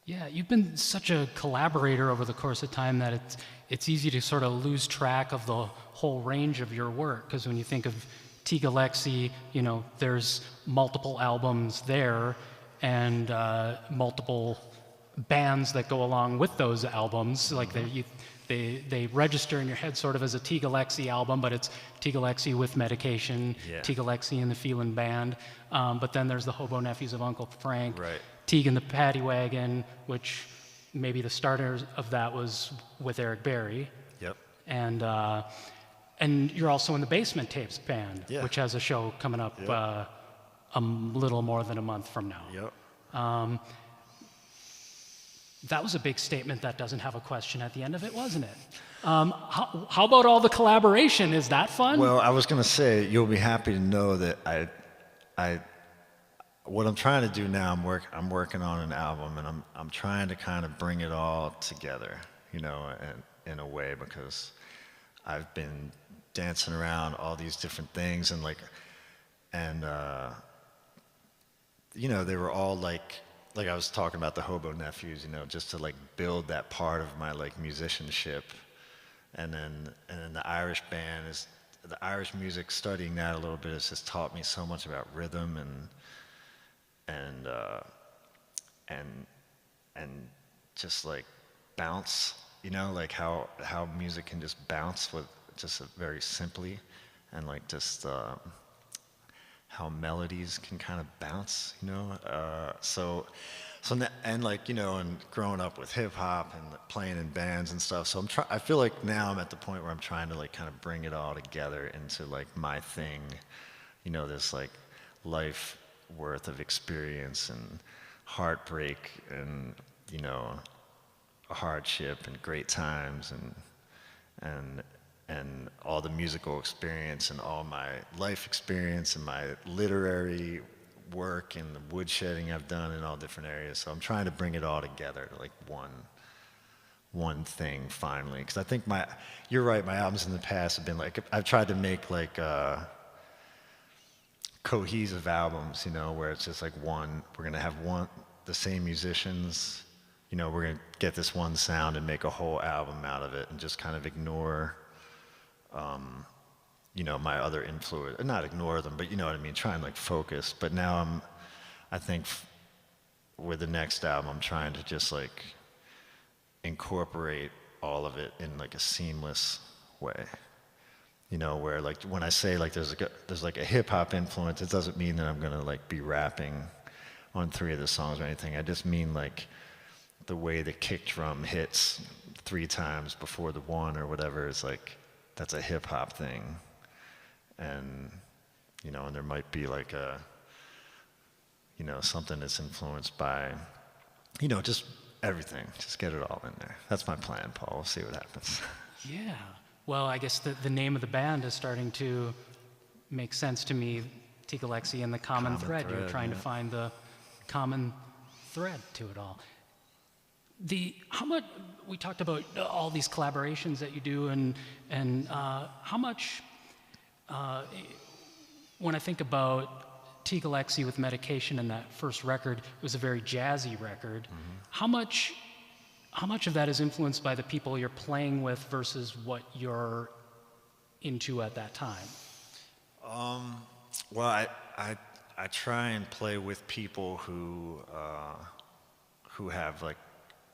Yeah, you've been such a collaborator over the course of time that it's easy to sort of lose track of the whole range of your work, because when you think of Teague Alexy, you know, there's multiple albums there and multiple bands that go along with those albums. Like they register in your head sort of as a Teague Alexy album, but it's Teague Alexy with Medication, Yeah. Teague Alexy and the Feelin' Band. But then there's the Hobo Nephews of Uncle Frank, Right. Teague and the Paddy Wagon, which maybe the starter of that was with Eric Berry. Yep. And you're also in the Basement Tapes band, Yeah. which has a show coming up Yep. a little more than a month from now. Yep. That was a big statement that doesn't have a question at the end of it, wasn't it? How about all the collaboration? Is that fun? Well, I was gonna say you'll be happy to know that what I'm trying to do now, I'm working on an album, and I'm trying to kind of bring it all together, you know, in a way, because I've been dancing around all these different things, and you know, they were all like I was talking about the Hobo Nephews, you know, just to like build that part of my like musicianship, and then the Irish band is the Irish music. Studying that a little bit has just taught me so much about rhythm and just like bounce, you know, like how music can just bounce with just very simply, and like just how melodies can kind of bounce, you know. And like, you know, and growing up with hip hop and playing in bands and stuff, so I feel like now I'm at the point where I'm trying to like kind of bring it all together into like my thing, you know, this like life worth of experience and heartbreak and, you know, hardship and great times and all the musical experience and all my life experience and my literary work and the woodshedding I've done in all different areas. So I'm trying to bring it all together to like one thing finally, because I think you're right, my albums in the past have been like, I've tried to make like cohesive albums, you know, where it's just like we're gonna have the same musicians, you know, we're gonna get this one sound and make a whole album out of it, and just kind of ignore you know, my other influence, not ignore them, but you know what I mean, try and like focus. But now I think with the next album, I'm trying to just like incorporate all of it in like a seamless way. You know, where like when I say like there's like a hip hop influence, it doesn't mean that I'm gonna like be rapping on 3 of the songs or anything. I just mean like the way the kick drum hits 3 times before the 1 or whatever is like, that's a hip hop thing. And, you know, and there might be like you know, something that's influenced by, you know, just everything. Just get it all in there. That's my plan, Paul. We'll see what happens. Yeah. Well, I guess the name of the band is starting to make sense to me, Teague Alexy, and the common thread. You're trying to find the common thread to it all. How much we talked about all these collaborations that you do, and how much when I think about Teague Alexy with Medication and that first record, it was a very jazzy record. Mm-hmm. How much of that is influenced by the people you're playing with versus what you're into at that time? Well, I try and play with people who have like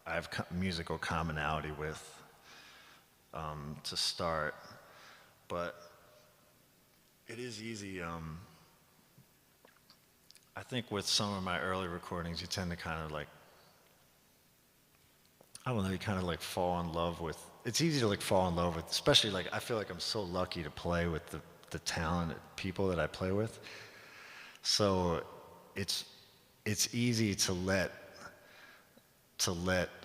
I have musical commonality with to start, but it is easy. I think with some of my early recordings, you tend to kind of like, I don't know, you kind of like fall in love with, it's easy to like fall in love with, especially like, I feel like I'm so lucky to play with the talented people that I play with. So it's easy to let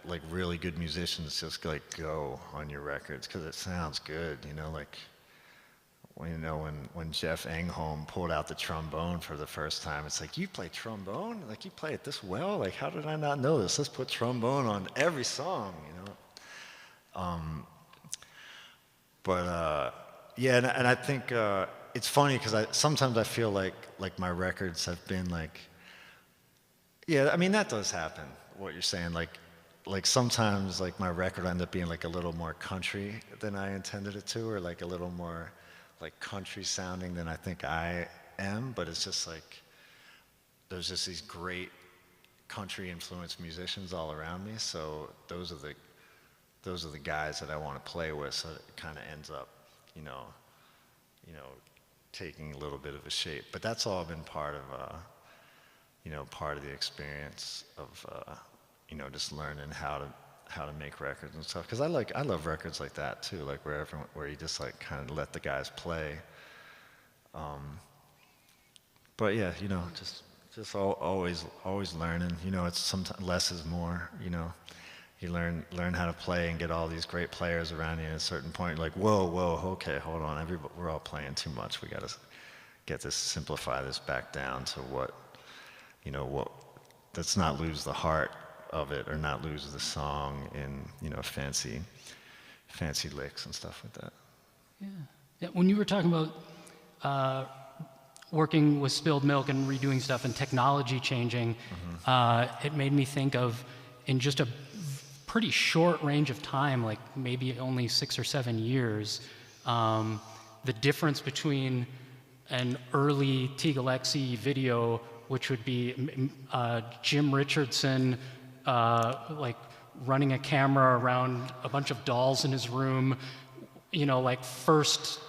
like really good musicians just like go on your records because it sounds good, you know, like when Jeff Engholm pulled out the trombone for the first time, it's like, you play trombone? Like, you play it this well? Like, how did I not know this? Let's put trombone on every song, you know? Yeah, and I think it's funny because sometimes I feel like my records have been like, yeah, I mean, that does happen, what you're saying. Like sometimes like my record ended up being like a little more country than I intended it to, or like a little more like country sounding than I think I am, but it's just like, there's just these great country influenced musicians all around me, so those are the guys that I want to play with, so it kind of ends up, you know, taking a little bit of a shape. But that's all been part of, part of the experience of, just learning how to make records and stuff. Because I love records like that too, like where you just like kind of let the guys play. But yeah, just always learning. It's sometimes less is more. You learn how to play and get all these great players around you. At a certain point, you're like, whoa, okay, hold on, we're all playing too much. We got to simplify this back down to what, let's not lose the heart of it or not lose the song in fancy licks and stuff like that. Yeah. When you were talking about working with spilled milk and redoing stuff and technology changing, it made me think of, in just a pretty short range of time, like maybe only 6 or 7 years, the difference between an early Teague Alexy video, which would be Jim Richardson like running a camera around a bunch of dolls in his room, like first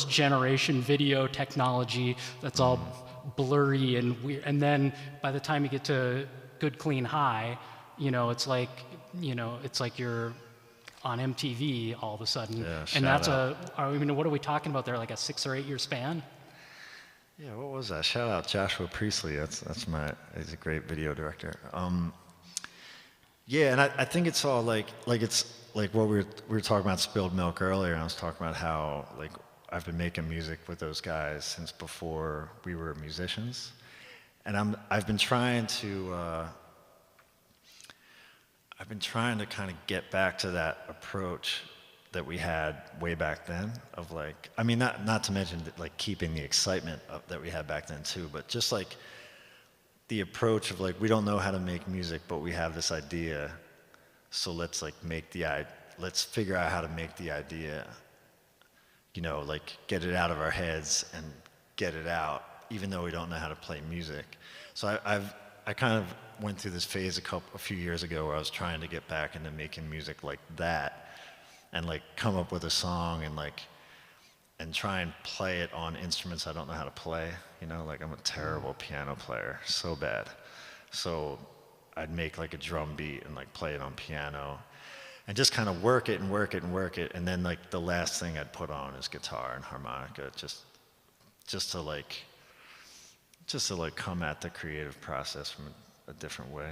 generation video technology that's all blurry and weird. And then by the time you get to Good Clean High, it's like you're on MTV all of a sudden. Yeah, and that's what are we talking about there? Like a 6 or 8 year span? Yeah, what was that? Shout out Joshua Priestley. He's a great video director. Yeah, and I think it's all like it's like what we were talking about spilled milk earlier. And I was talking about how like I've been making music with those guys since before we were musicians, and I've been trying to kind of get back to that approach that we had way back then of like, I mean, not to mention that, like keeping the excitement that we had back then too, but just like the approach of like, we don't know how to make music, but we have this idea, so let's like let's figure out how to make the idea, like get it out of our heads and get it out, even though we don't know how to play music. So I kind of went through this phase a few years ago where I was trying to get back into making music like that, and like come up with a song and try and play it on instruments I don't know how to play. Like I'm a terrible piano player, so bad. So I'd make like a drum beat and like play it on piano and just kind of work it, and then like the last thing I'd put on is guitar and harmonica, just to come at the creative process from a different way,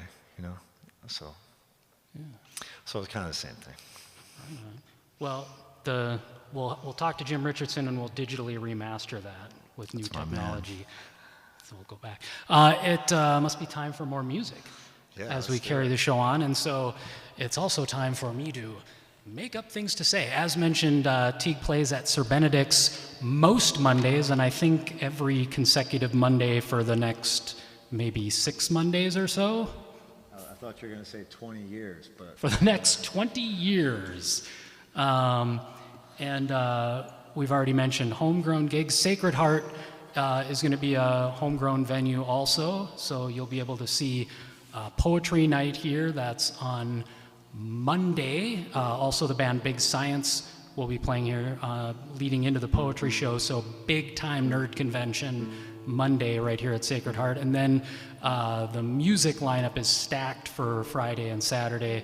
So it's kind of the same thing. Well, we'll talk to Jim Richardson and we'll digitally remaster that with new technology. So we'll go back. It must be time for more music as we carry the show on, and so it's also time for me to make up things to say. As mentioned, Teague plays at Sir Benedict's most Mondays, and I think every consecutive Monday for the next maybe 6 Mondays or so. I thought you were going to say 20 years, but... For the next 20 years. And we've already mentioned homegrown gigs. Sacred Heart is going to be a homegrown venue also, so you'll be able to see Poetry Night here. That's on Monday. Also the band Big Science will be playing here leading into the poetry show, so big time nerd convention Monday right here at Sacred Heart. And then the music lineup is stacked for Friday and Saturday.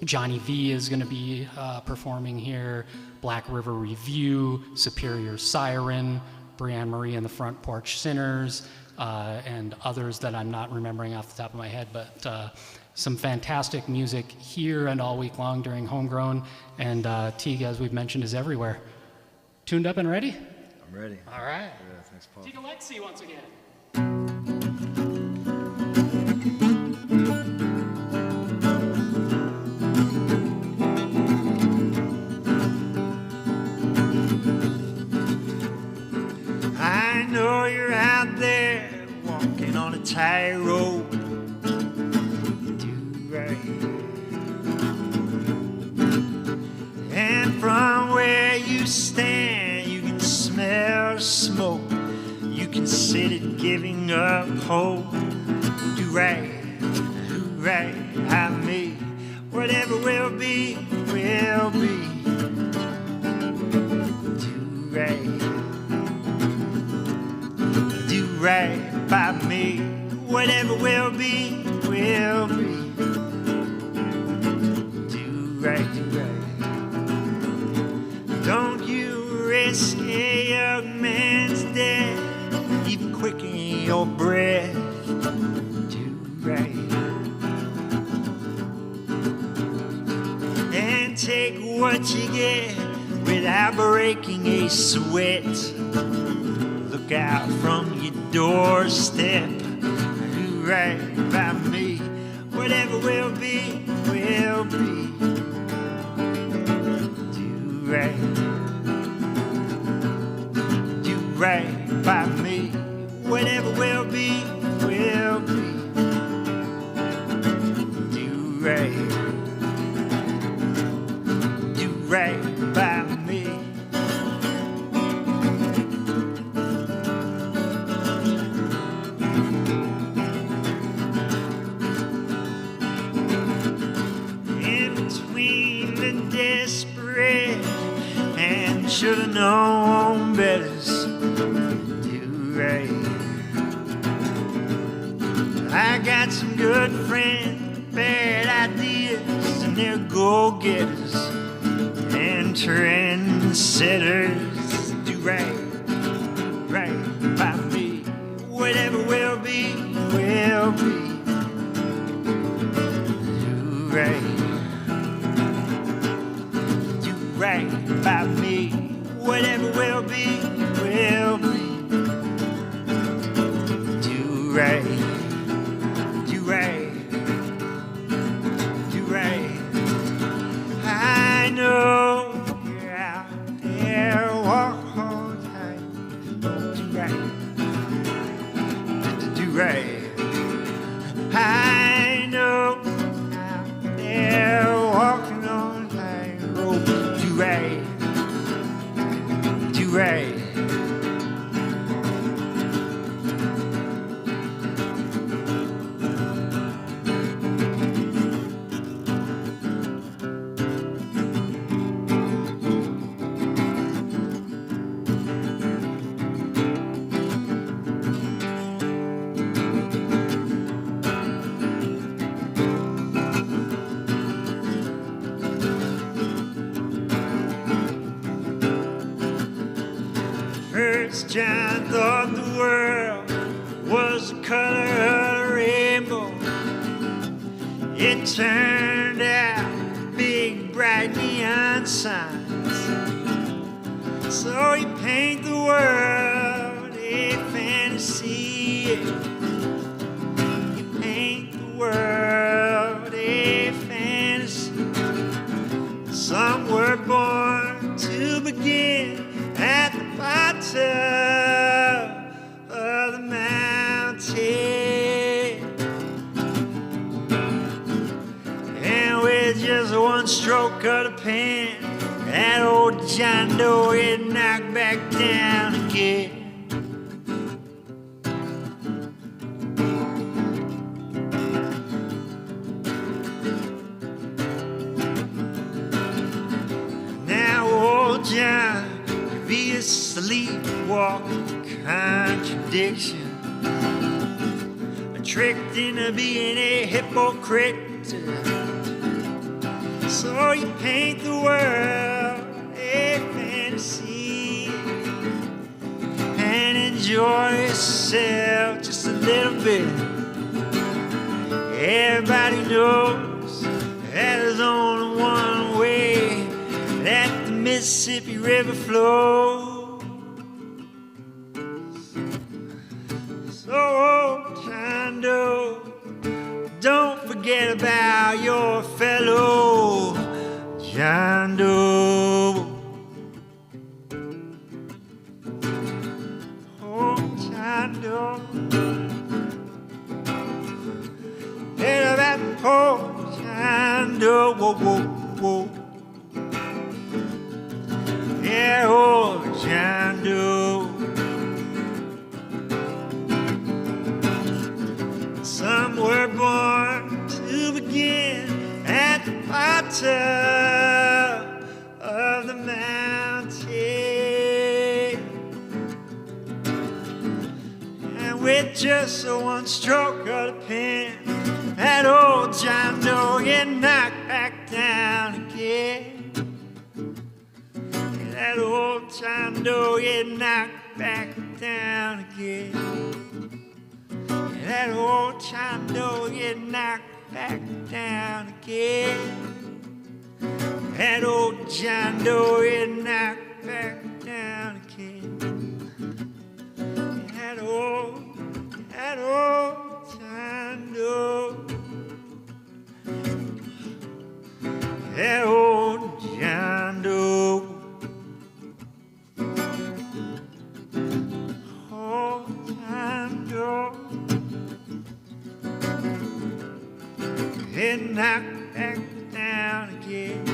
Johnny V is going to be performing here, Black River Review, Superior Siren, Brianne Marie and the Front Porch Sinners, and others that I'm not remembering off the top of my head, but some fantastic music here and all week long during Homegrown, and Teague, as we've mentioned, is everywhere. Tuned up and ready? I'm ready. All right. Yeah, thanks, Paul. Teague Alexy once again. I know you're out there walking on a tightrope. Do right. And from where you stand, you can smell the smoke. You can sit it giving up hope. Do right, I me. Whatever will be, will be. Do right. Do right by me. Whatever will be, will be. Do right. Don't you risk a young man's death, even quicken your breath. Do right. And take what you get without breaking a sweat. Look out from your doorstep. Do right by me. Whatever will be, will be. Do right. Do right by me. Whatever will be, will be. Do right. Do right by me. Should've known better. Do right. I got some good friends, bad ideas, and they're go-getters and trendsetters. Do right by me. Whatever will be, will be. Do right. Do right by me. Whatever will be, will be. Do right. Do right. Do right. I know you're out there, walk all the time. Do right. Do right. I know out there, walking on the tightrope. Do right. Right. First John thought the world was the color of a rainbow. It turned out big, bright neon signs. So he painted the world a fantasy. He painted the world a fantasy. Some were born to begin at the bottom of the mountain, and with just one stroke of the pen, that old John Doe had knocked back down again. Now old John be a sleepwalking contradiction, tricked into being a hypocrite. So you paint the world a fantasy and enjoy yourself just a little bit. Everybody knows that there's only one way that the Mississippi River flows. So, John Doe, don't forget about your fellow John Doe. Oh, John Doe. Forget about poor John Doe. Whoa, whoa, whoa. Yeah, oh, John Doe. Some were born to begin at the bottom of the mountain, and with just one stroke of the pen, that old John Doe get knocked back down again. That old John Doe get knocked back down again. That old John Doe get knocked back down again. That old John Doe get knocked back down again. That old John Doe. That old John Doe. Old John Doe. Get knocked back down again.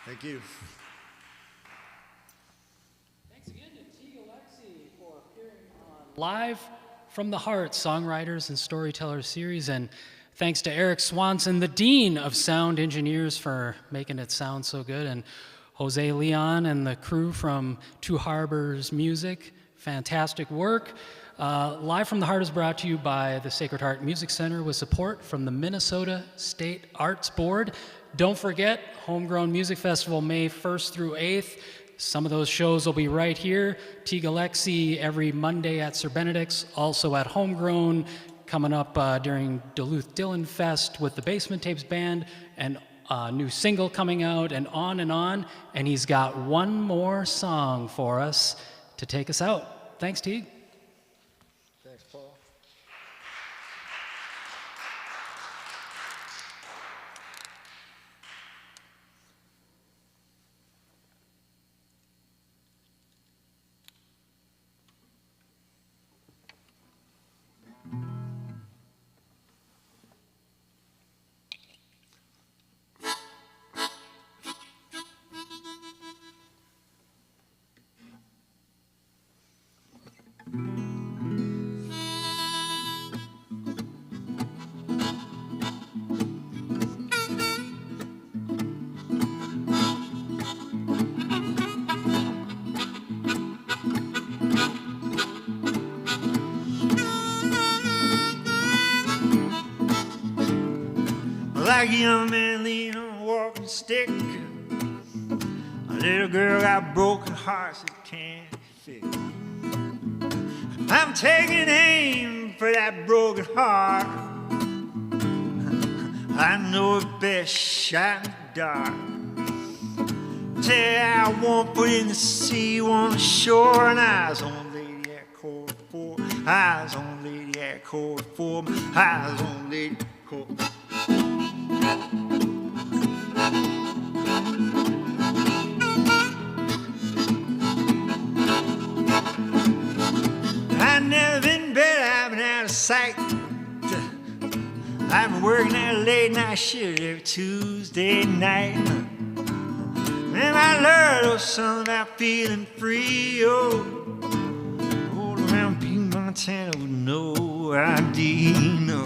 Thank you. Thanks again to Teague Alexy for appearing on Live from the Heart, Songwriters and Storytellers Series, and thanks to Eric Swanson, the Dean of Sound Engineers, for making it sound so good, and Jose Leon and the crew from Two Harbors Music. Fantastic work. Live from the Heart is brought to you by the Sacred Heart Music Center with support from the Minnesota State Arts Board. Don't forget, Homegrown Music Festival, May 1st through 8th. Some of those shows will be right here. Teague Alexy every Monday at Sir Benedict's, also at Homegrown, coming up during Duluth Dylan Fest with the Basement Tapes Band, and a new single coming out, and on. And he's got one more song for us to take us out. Thanks, Teague. Thanks, Paul. Like a young man leaning on a walking stick, a little girl got broken hearts that can't fix. I'm taking aim for that broken heart. I know it best shot in the dark. Tell you I won't put in the sea, on the shore, and eyes on lady at quarter four. Eyes on lady at quarter four. Eyes on lady at quarter four. I've never been better, I've been out of sight. I've been working at a late night shift every Tuesday night. And I learned a song about feeling free. Oh, roll around Butte, Montana with no ID. No,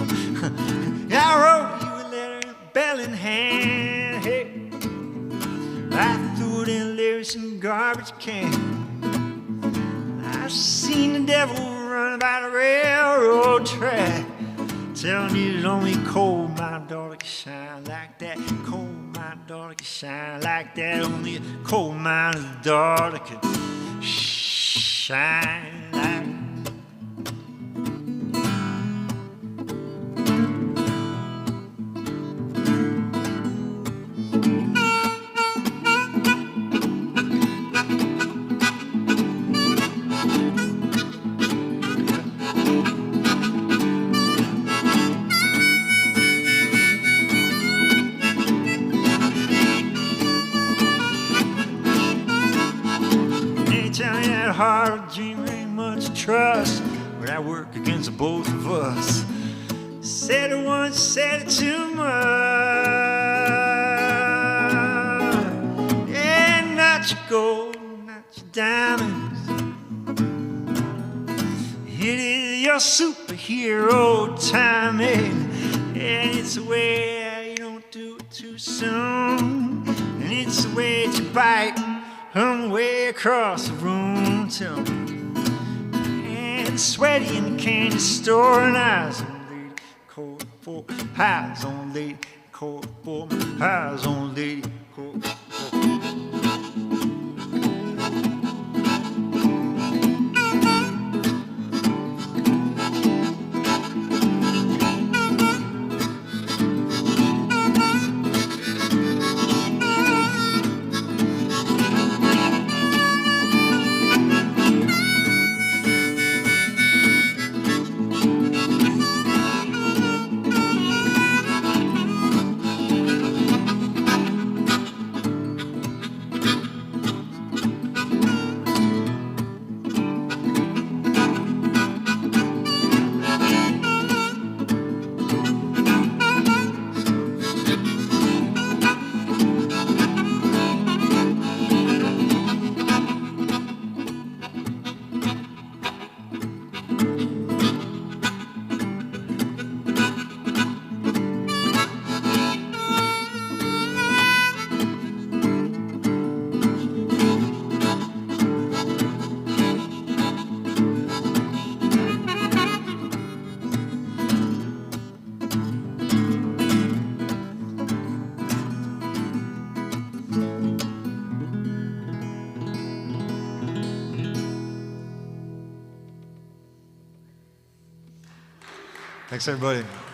I wrote you a letter, bell in hand. Hey, I threw it in lyrics in garbage can. I seen the devil run by the railroad track, telling you that only coal mine daughter can shine like that. Coal mine daughter can shine like that. Only a coal miner's daughter can shine like that. Hard dream ain't much trust, but I work against the both of us. Said it once, said it too much. And not your gold, not your diamonds. It is your superhero timing, and it's the way you don't do it too soon, and it's the way that you bite from way across the room. Tell me, and sweaty in the candy store, and eyes on lady, cold for eyes on lady, cold for eyes on lady, cold for. Thanks, everybody.